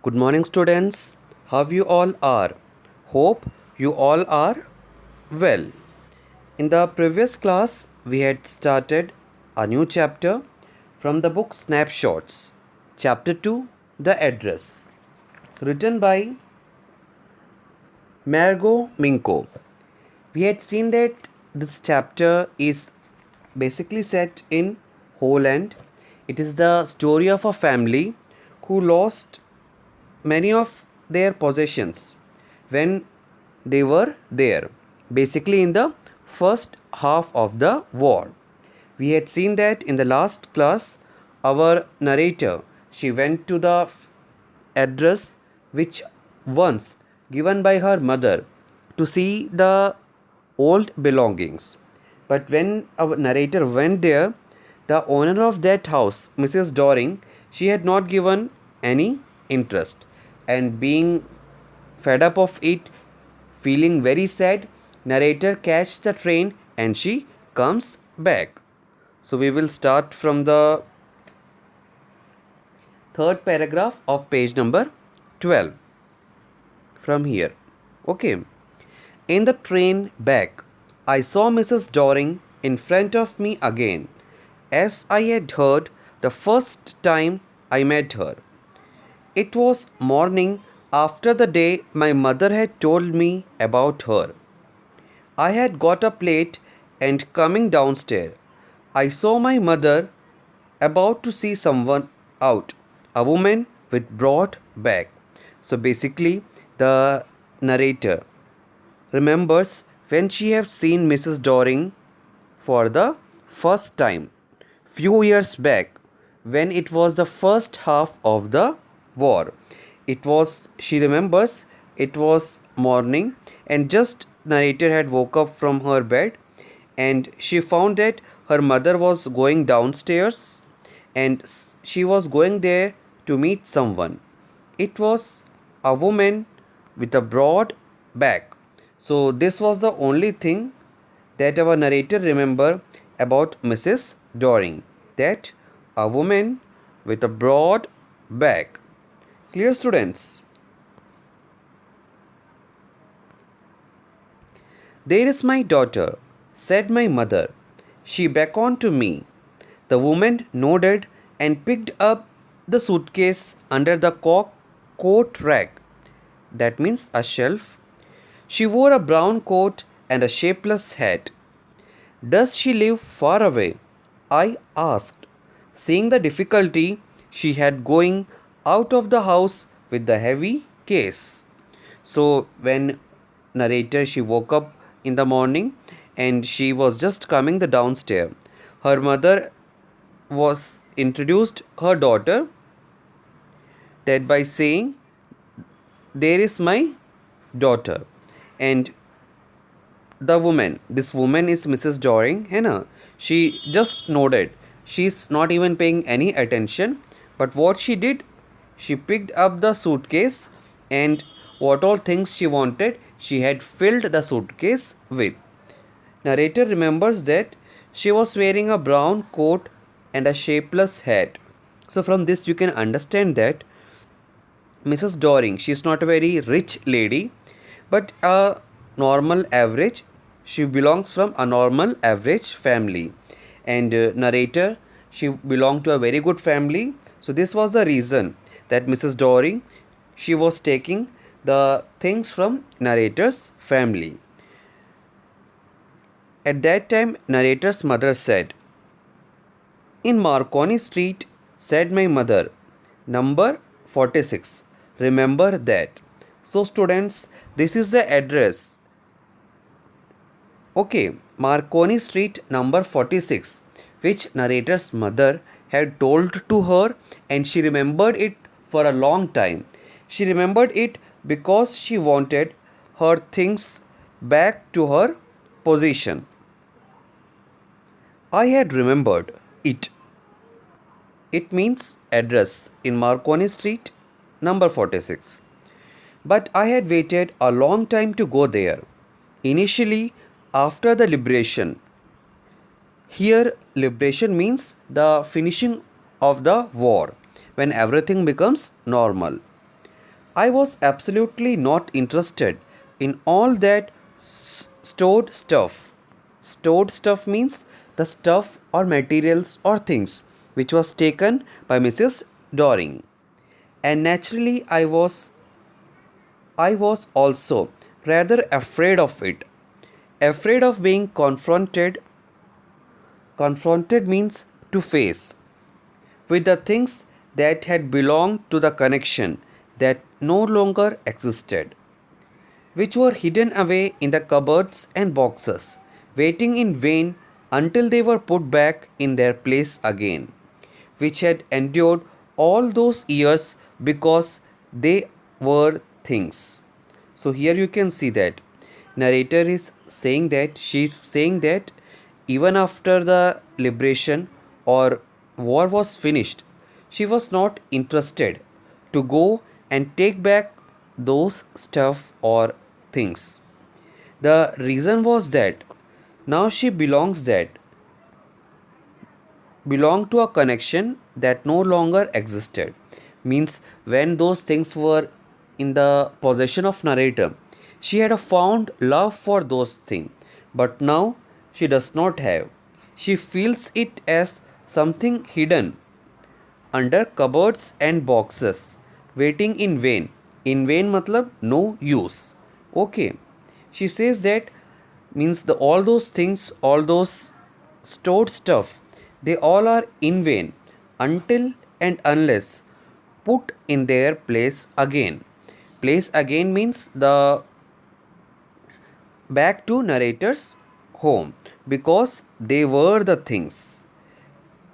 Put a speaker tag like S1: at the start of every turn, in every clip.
S1: Good morning, students. How you all are? Hope you all are well. In the previous class, we had started a new chapter from the book Snapshots. Chapter 2, The Address, written by Margot Minko. We had seen that this chapter is basically set in Holland. It is the story of a family who lost many of their possessions when they were there, basically in the first half of the war. We had seen that in the last class, our narrator, she went to the address which once given by her mother to see the old belongings. But when our narrator went there, the owner of that house, Mrs. Doring, she had not given any interest, and being fed up of it, feeling very sad, narrator catches the train and she comes back. So we will start from the third paragraph of page number 12 from here. Okay. In the train back, I saw Mrs. Doring in front of me again, as I had heard the first time I met her. It was morning after the day my mother had told me about her. I had got up late and coming downstairs, I saw my mother about to see someone out, a woman with broad back. So basically, the narrator remembers when she had seen Mrs. Doring for the first time few years back when it was the first half of the war. It was, she remembers, it was morning and just narrator had woke up from her bed and she found that her mother was going downstairs and she was going there to meet someone. It was a woman with a broad back. So this was the only thing that our narrator remember about Mrs. Doring, that a woman with a broad back. Clear, students? There is my daughter, said my mother. She beckoned to me. The woman nodded and picked up the suitcase under the coat rack. That means a shelf. She wore a brown coat and a shapeless hat. Does she live far away? I asked, seeing the difficulty she had going out of the house with the heavy case. So when narrator she woke up in the morning and she was just coming the downstairs, her mother was introduced her daughter that by saying, there is my daughter. And the woman, this woman is Mrs. Doring, है ना? She just nodded. She's not even paying any attention. But what she did, she picked up the suitcase and what all things she wanted, she had filled the suitcase with. Narrator remembers that she was wearing a brown coat and a shapeless hat. So from this you can understand that Mrs. Doring, she is not a very rich lady, but a normal average. She belongs from a normal average family. And narrator, she belonged to a very good family. So this was the reason that Mrs. Doring, she was taking the things from narrator's family. At that time, narrator's mother said, in Marconi Street, said my mother, number 46. Remember that. So students, this is the address. Okay, Marconi Street number 46, which narrator's mother had told to her and she remembered it for a long time. She remembered it because she wanted her things back to her possession. I had remembered it. It means address in Marconi Street, number 46. But I had waited a long time to go there. Initially, after the liberation. Here, liberation means the finishing of the war, when everything becomes normal. I was absolutely not interested in all that stored stuff. Stored stuff means the stuff or materials or things which was taken by Mrs. Doring. And naturally I was also rather afraid of it. Afraid of being confronted. Confronted means to face with the things that had belonged to the connection that no longer existed, which were hidden away in the cupboards and boxes, waiting in vain until they were put back in their place again, which had endured all those years because they were things. So here you can see that narrator is saying that she is saying that even after the liberation or war was finished, she was not interested to go and take back those stuff or things. The reason was that now she belonged to a connection that no longer existed. Means when those things were in the possession of narrator, she had a found love for those things, but now she does not have. She feels it as something hidden under cupboards and boxes, waiting in vain. In vain matlab no use. Okay, she says that means the all those things, all those stored stuff, they all are in vain until and unless put in their place again. Place again means the back to narrator's home, because they were the things.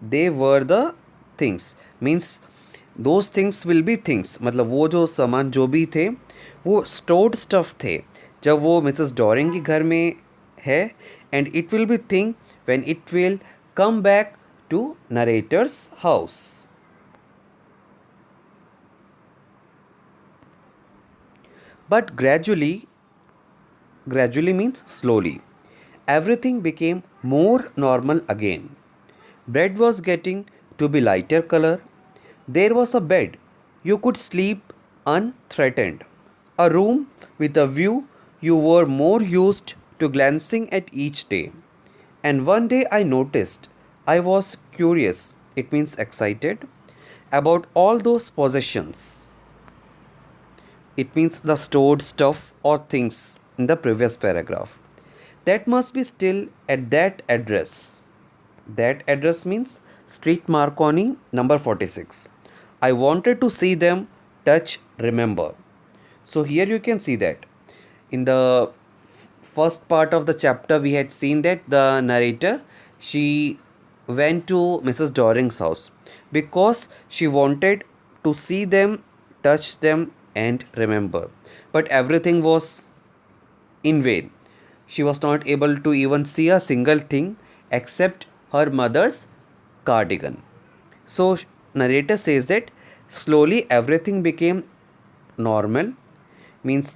S1: They were the things means those things will be things, मतलब वो जो सामान जो भी थे वो stored stuff थे जब वो मिसेस डॉरिंग के घर में है, and it will be thing when it will come back to narrator's house. But gradually means slowly, everything became more normal again. Bread was getting to be lighter color. There was a bed. You could sleep unthreatened. A room with a view you were more used to glancing at each day. And one day I noticed I was curious, it means excited, about all those possessions. It means the stored stuff or things in the previous paragraph. That must be still at that address. That address means Street Marconi, number 46. I wanted to see them, touch, remember. So here you can see that in the first part of the chapter we had seen that the narrator, she went to Mrs. Doring's house because she wanted to see them, touch them and remember. But everything was in vain. She was not able to even see a single thing except her mother's cardigan. So, narrator says that slowly everything became normal, means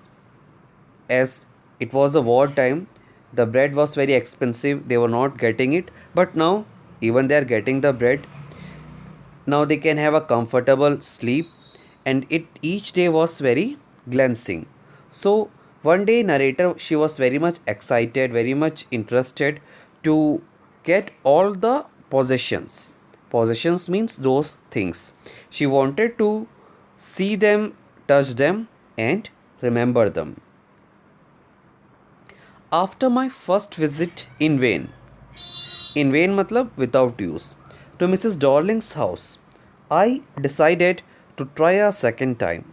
S1: as it was a war time, the bread was very expensive, they were not getting it, but now even they are getting the bread. Now they can have a comfortable sleep, and it each day was very glancing. So one day narrator, she was very much excited, very much interested to get all the possessions. Possessions means those things. She wanted to see them, touch them and remember them. After my first visit in vain matlab without use, to Mrs. Darling's house, I decided to try a second time.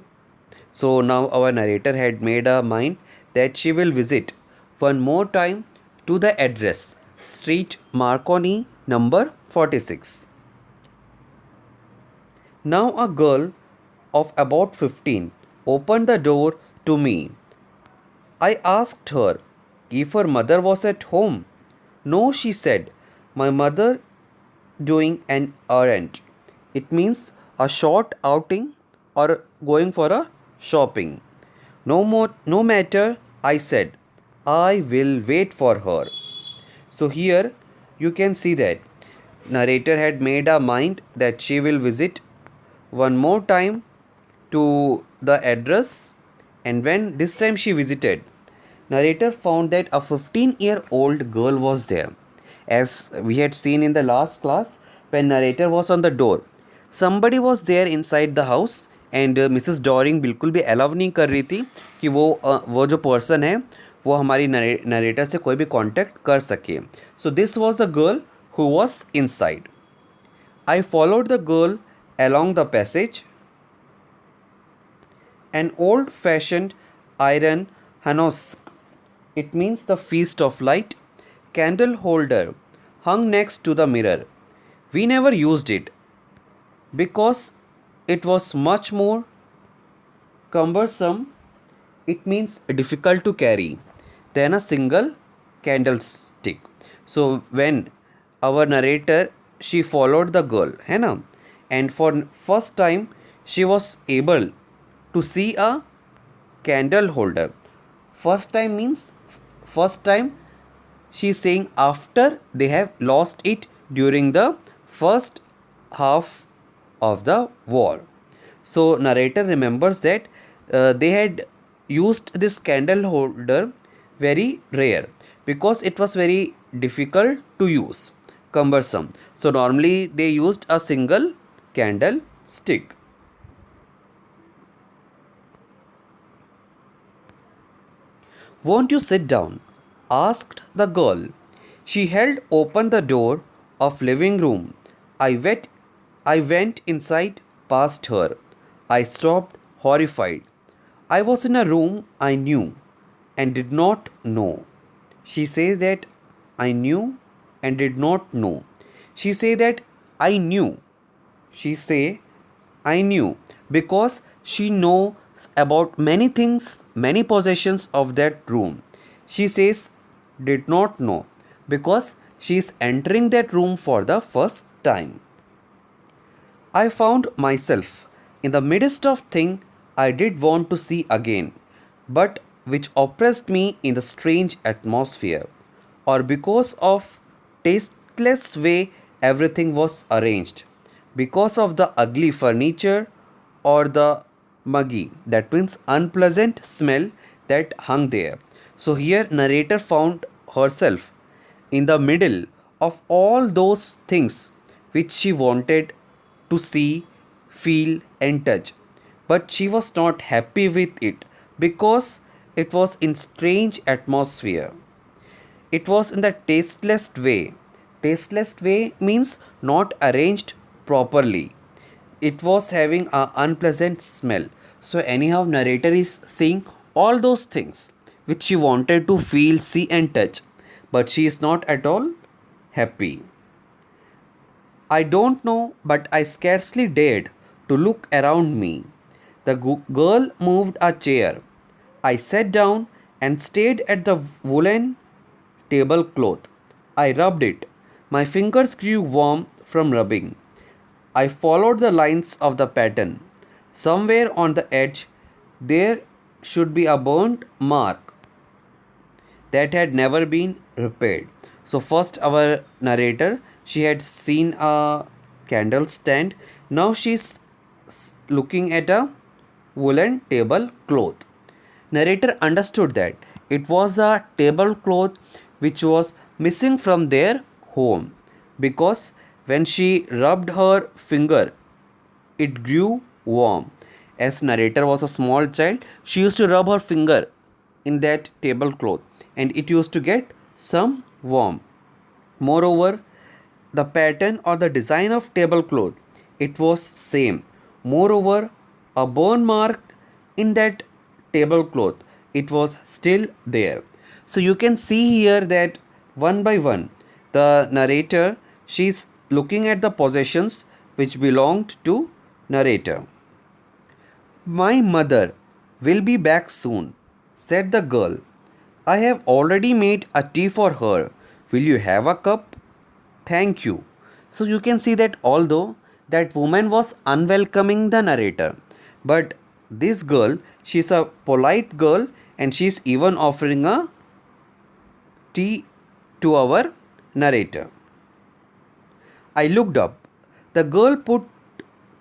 S1: So now our narrator had made a mind that she will visit one more time to the address Street Marconi number 46. Now a girl of about 15 opened the door to me. I asked her if her mother was at home. No, she said, my mother doing an errand. It means a short outing or going for a shopping. No more, no matter, I said, I will wait for her. So here you can see that narrator had made a mind that she will visit one more time to the address, and when this time she visited, narrator found that a 15-year-old girl was there. As we had seen in the last class, when narrator was on the door, somebody was there inside the house, and Mrs Doring बिल्कुल भी allow नहीं कर रही थी कि वो जो person है वो हमारी नरेटर से कोई भी कांटेक्ट कर सके. So this was the girl who was inside. I followed the girl along the passage. An old-fashioned iron hanusk, it means the feast of light, candle holder hung next to the mirror. We never used it because it was much more cumbersome, it means difficult to carry, than a single candlestick. So when our narrator, she followed the girl, है ना, and for first time she was able to see a candle holder. First time means first time, she is saying after they have lost it during the first half of the war. So narrator remembers that they had used this candle holder very rare because it was very difficult to use, cumbersome. So normally they used a single candle stick. Won't you sit down? Asked the girl. She held open the door of living room. I went inside past her. I stopped horrified. I was in a room I knew and did not know. She says that I knew and did not know. She say that I knew. She say I knew because she knows about many things, many possessions of that room. She says did not know because she is entering that room for the first time. I found myself in the midst of things I did want to see again, but which oppressed me in the strange atmosphere, or because of tasteless way everything was arranged, because of the ugly furniture or the muggy, that means unpleasant smell that hung there. So here narrator found herself in the middle of all those things which she wanted to see, feel, and touch. But she was not happy with it because it was in strange atmosphere. It was in the tasteless way. Tasteless way means not arranged properly. It was having an unpleasant smell. So anyhow narrator is saying all those things which she wanted to feel, see and touch. But she is not at all happy. I don't know, but I scarcely dared to look around me. The girl moved a chair. I sat down and stared at the woolen tablecloth. I rubbed it. My fingers grew warm from rubbing. I followed the lines of the pattern. Somewhere on the edge, there should be a burnt mark that had never been repaired. So first our narrator, she had seen a candle stand. Now she's looking at a woolen tablecloth. Narrator understood that it was a tablecloth which was missing from their home because when she rubbed her finger, it grew warm. As narrator was a small child, she used to rub her finger in that tablecloth and it used to get some warm. Moreover, the pattern or the design of tablecloth, it was same. Moreover, a burn mark in that tablecloth, it was still there. So you can see here that one by one, the narrator, she's looking at the possessions which belonged to narrator. My mother will be back soon, said the girl. I have already made a tea for her. Will you have a cup? Thank you. So you can see that although that woman was unwelcoming the narrator, but this girl, she's a polite girl and she's even offering a tea to our narrator. I looked up. The girl put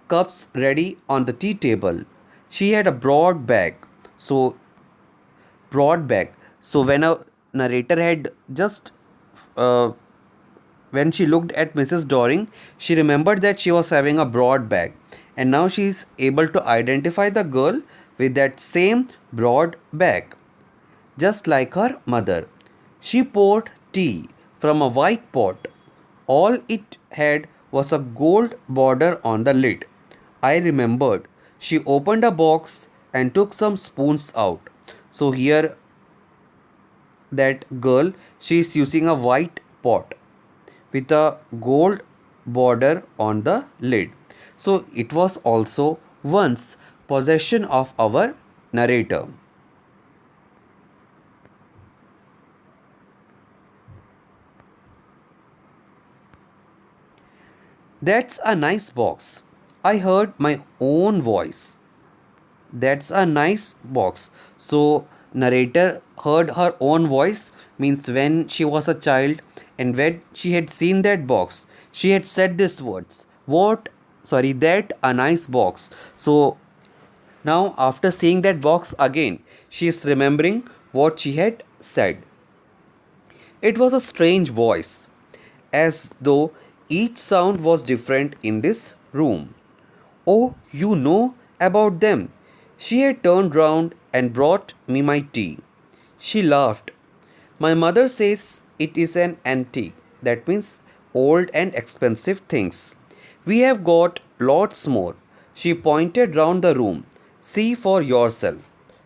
S1: cups ready on the tea table. She had a broad back. So broad back. So when a narrator had just uh, when she looked at Mrs. Doring, she remembered that she was having a broad back, and now she is able to identify the girl with that same broad back, just like her mother. She poured tea from a white pot. All it had was a gold border on the lid. I remembered. She opened a box and took some spoons out. So here that girl, she is using a white pot with a gold border on the lid. So it was also once possession of our narrator. That's a nice box. I heard my own voice. That's a nice box. So narrator heard her own voice, means when she was a child and when she had seen that box, she had said these words. What? Sorry, that a nice box. So now after seeing that box again, she is remembering what she had said. It was a strange voice, as though each sound was different in this room. Oh, you know about them. She had turned round and brought me my tea. She laughed. My mother says it is an antique. That means old and expensive things. We have got lots more. She pointed round the room. See for yourself.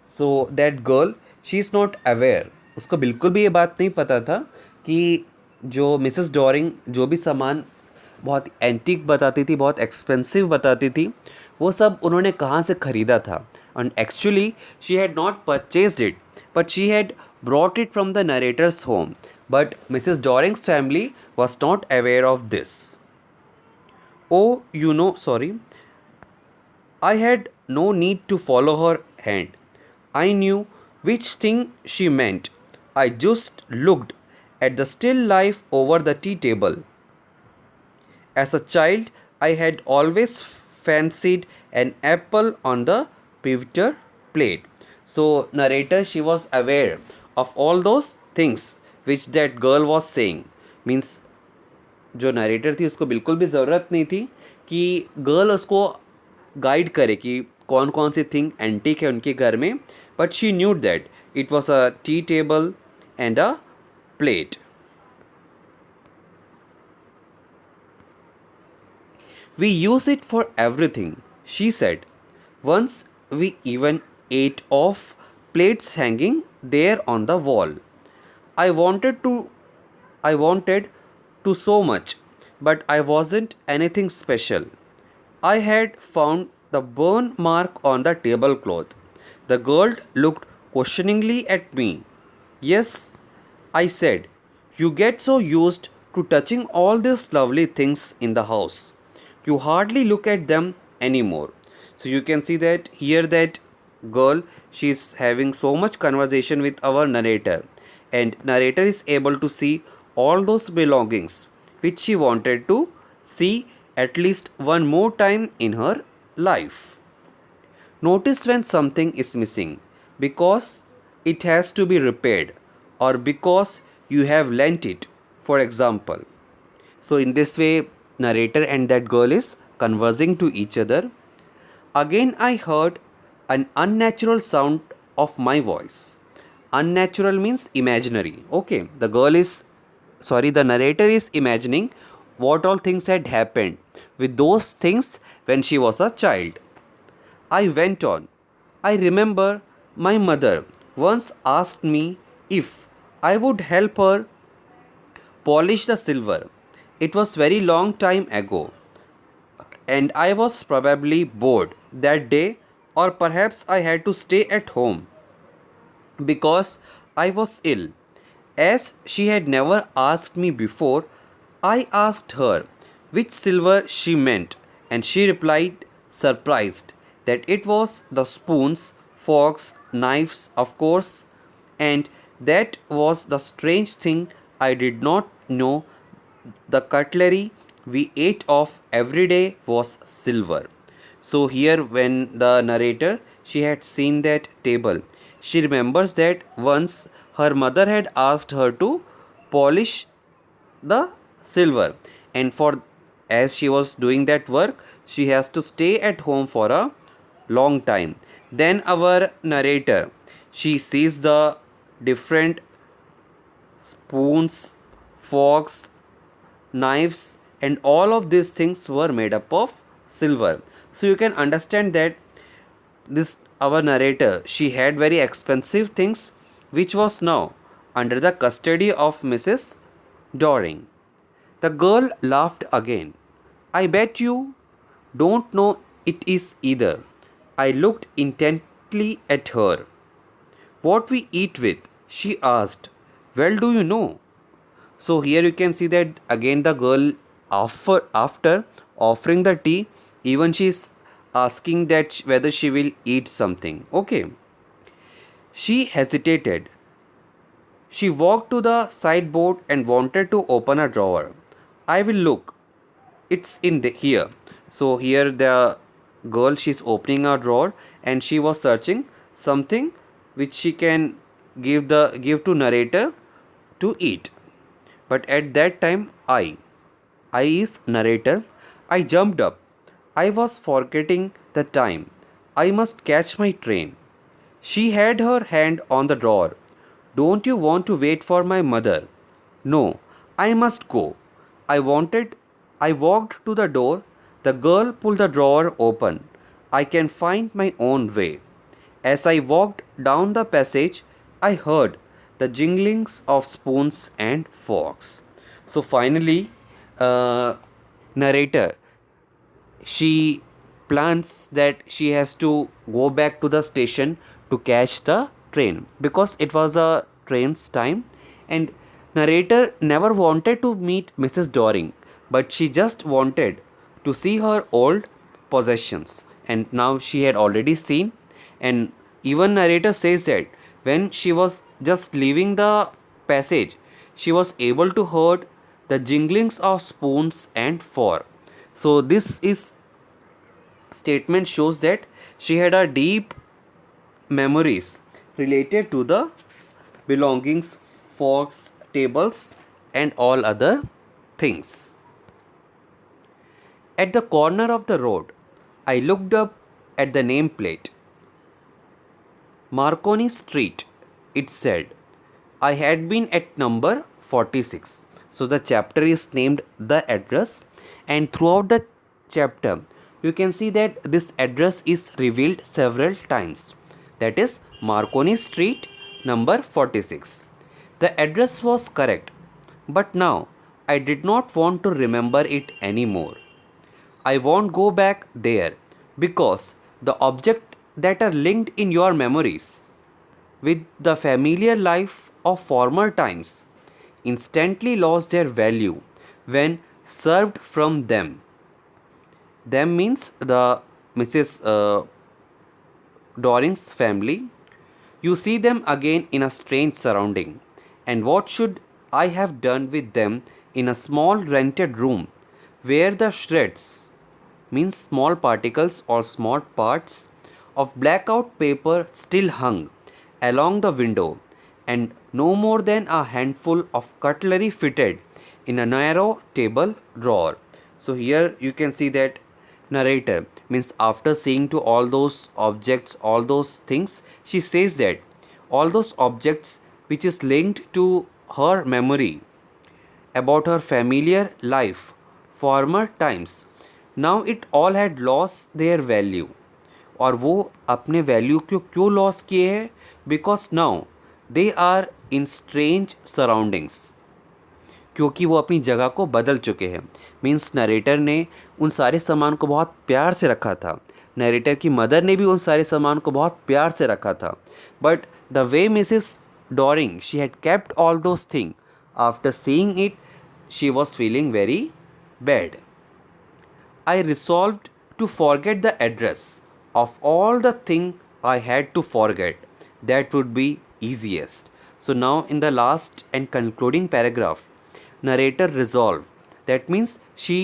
S1: So that girl, she is not aware. उसको बिल्कुल भी ये बात नहीं पता था कि जो मिसेस डॉरिंग जो भी सामान बहुत एंटीक बताती थी, बहुत एक्सपेंसिव बताती थी, वो सब उन्होंने कहाँ से ख़रीदा था. And actually she had not purchased it, but she had brought it from the narrator's home. But Mrs. Doring's family was not aware of this. Oh, sorry. I had no need to follow her hand. I knew which thing she meant. I just looked at the still life over the tea table. As a child, I had always fancied an apple on the pewter plate. So, narrator, she was aware of all those things which that girl was saying. Means जो narrator थी उसको बिल्कुल भी ज़रूरत नहीं थी कि girl उसको गाइड करे कि कौन कौन सी थिंग एंटीक है उनके घर में, but she knew that it was a tea table and a plate. We use it for everything, she said. Once we even ate off plates hanging there on the wall. I wanted to so much, but I wasn't anything special. I had found the burn mark on the tablecloth. The girl looked questioningly at me. Yes, I said, you get so used to touching all these lovely things in the house. You hardly look at them anymore. So you can see that here that girl, she is having so much conversation with our narrator, and narrator is able to see all those belongings which she wanted to see at least one more time in her life. Notice when something is missing because it has to be repaired or because you have lent it, for example. So in this way, narrator and that girl is conversing to each other. Again I heard an unnatural sound of my voice. Unnatural means imaginary. Okay, the narrator is imagining what all things had happened with those things when she was a child. I went on. I remember my mother once asked me if I would help her polish the silver. It was very long time ago, and I was probably bored that day, or perhaps I had to stay at home because I was ill. As she had never asked me before, I asked her which silver she meant, and she replied, surprised, that it was the spoons, forks, knives, of course, and that was the strange thing I did not know. The cutlery we ate of every day was silver. So here when the narrator, she had seen that table. She remembers that once her mother had asked her to polish the silver, and for as she was doing that work, she has to stay at home for a long time. Then our narrator, she sees the different spoons, forks, knives, and all of these things were made up of silver. So you can understand that this our narrator, she had very expensive things which was now under the custody of Mrs. Doring. The girl laughed again. I bet you don't know it is either. I looked intently at her. What we eat with? She asked. Well, do you know? So here you can see that again the girl after offering the tea, even she is asking that whether she will eat something. Okay. She hesitated. She walked to the sideboard and wanted to open a drawer. I will look. It's in here. So here the girl, she's opening a drawer and she was searching something which she can give to narrator to eat. But at that time, I is narrator. I jumped up. I was forgetting the time. I must catch my train. She had her hand on the drawer. Don't you want to wait for my mother? No, I must go. I wanted. I walked to the door. The girl pulled the drawer open. I can find my own way. As I walked down the passage, I heard the jinglings of spoons and forks. So finally, uh, narrator, she plans that she has to go back to the station to catch the train because it was a train's time, and narrator never wanted to meet Mrs. Doring, but she just wanted to see her old possessions, and now she had already seen. And even narrator says that when she was just leaving the passage, she was able to heard the jinglings of spoons and fork. So this is statement shows that she had a deep memories related to the belongings, forks, tables, and all other things. At the corner of the road, I looked up at the nameplate. Marconi Street, it said. I had been at number 46. So the chapter is named The Address, and throughout the chapter, you can see that this address is revealed several times. That is Marconi Street, number 46. The address was correct, but now I did not want to remember it anymore. I won't go back there because the objects that are linked in your memories with the familiar life of former times instantly lost their value when served from them. Them means the Mrs. Doring's family. You see them again in a strange surrounding. And what should I have done with them in a small rented room where the shreds, means small particles or small parts, of blackout paper still hung along the window, and no more than a handful of cutlery fitted in a narrow table drawer. So here you can see that narrator, means after seeing to all those objects, all those things, she says that all those objects which is linked to her memory about her familiar life, former times, now it all had lost their value. और वो अपने value को क्यों loss किए हैं? Because now they are in strange surroundings, क्योंकि वो अपनी जगह को बदल चुके हैं. मीन्स नरेटर ने उन सारे सामान को बहुत प्यार से रखा था, नरेटर की मदर ने भी उन सारे सामान को बहुत प्यार से रखा था, but the way Mrs Doring she had kept all those thing, after seeing it she was feeling very bad. I resolved to forget the address of all the thing I had to forget. That would be easiest. So now in the last and concluding paragraph, narrator resolve. That means she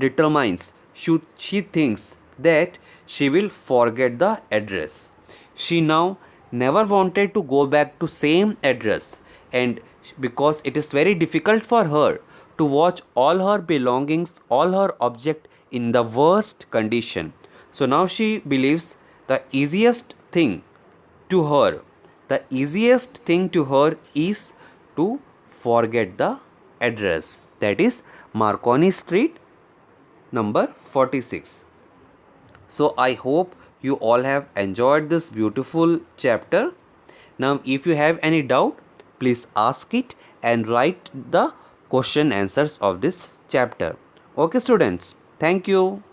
S1: determines, she thinks that she will forget the address. She now never wanted to go back to same address, and because it is very difficult for her to watch all her belongings, all her object in the worst condition. So now she believes the easiest thing to her, the easiest thing to her is to forget the address, that is Marconi Street number 46. So I hope you all have enjoyed this beautiful chapter. Now if you have any doubt, please ask it and write the question answers of this chapter. Okay students, thank you.